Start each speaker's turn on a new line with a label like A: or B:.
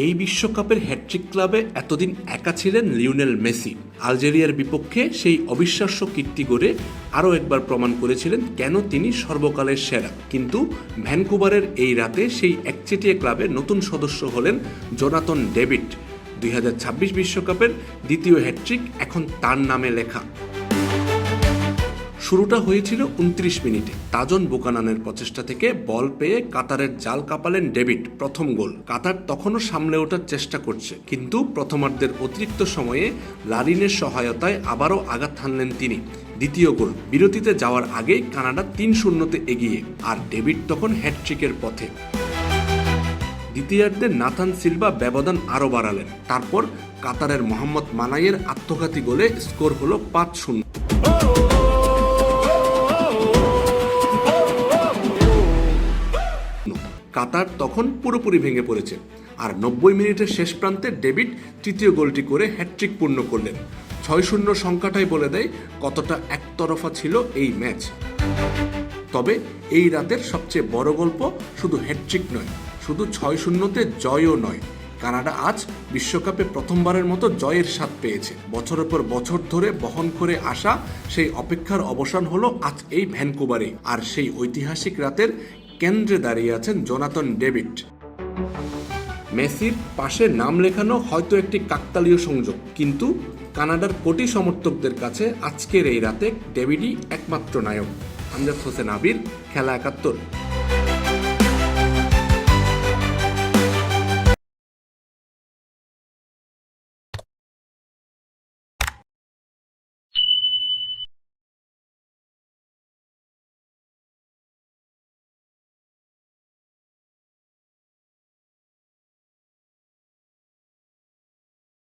A: এই বিশ্বকাপের হ্যাটট্রিক ক্লাবে এতদিন একা ছিলেন লিওনেল মেসি। আলজেরিয়ার বিপক্ষে সেই অবিশ্বাস্য কীর্তি গড়ে আরও একবার প্রমাণ করেছিলেন কেন তিনি সর্বকালের সেরা। কিন্তু ভ্যানকুভারের এই রাতে সেই একচেটিয়া ক্লাবে নতুন সদস্য হলেন জোনাথন ডেভিড। 2026 বিশ্বকাপের দ্বিতীয় হ্যাটট্রিক এখন তার নামে লেখা। শুরুটা হয়েছিল 29 মিনিটে তাজন বুকানানের প্রচেষ্টা থেকে বল পেয়ে কাতারের জাল কাঁপালেন ডেভিড। প্রথম গোল। কাতার তখনও সামলে ওঠার চেষ্টা করছে, কিন্তু প্রথমার্ধের অতিরিক্ত সময়ে লারিনের সহায়তায় আবারও আঘাত হানলেন তিনি। দ্বিতীয় গোল। বিরতিতে যাওয়ার আগেই কানাডা 3-0 এগিয়ে, আর ডেভিড তখন হ্যাটট্রিকের পথে। দ্বিতীয়ার্ধে নাথান সিলভা ব্যবধান আরও বাড়ালেন। তারপর কাতারের মোহাম্মদ মানাইয়ের আত্মঘাতী গোলে স্কোর হলো 5-0। কাতার তখন পুরোপুরি ভেঙে পড়েছে, আর 90 মিনিটের শেষ প্রান্তে ডেভিড তৃতীয় গোলটি করে হ্যাটট্রিক পূর্ণ করলেন। 6-0 সংখ্যাটাই বলে দেয় কতটা একতরফা ছিল এই ম্যাচ। তবে এই রাতের সবচেয়ে বড় গল্প শুধু হ্যাটট্রিক নয়, শুধু 6-0-তে জয়ও নয়। কানাডা আজ বিশ্বকাপে প্রথমবারের মতো জয়ের স্বাদ পেয়েছে। বছরের পর বছর ধরে বহন করে আসা সেই অপেক্ষার অবসান হলো আজ এই ভ্যানকুভারে। আর সেই ঐতিহাসিক রাতের কেন্দ্রে দাঁড়িয়ে আছেন জোনাথন ডেভিড। মেসির পাশে নাম লেখানো হয়তো একটি কাকতালীয় সংযোগ, কিন্তু কানাডার কোটি সমর্থকদের কাছে আজকের এই রাতে ডেভিডই একমাত্র নায়ক। আমজাদ হোসেন আবির, খেলা 71।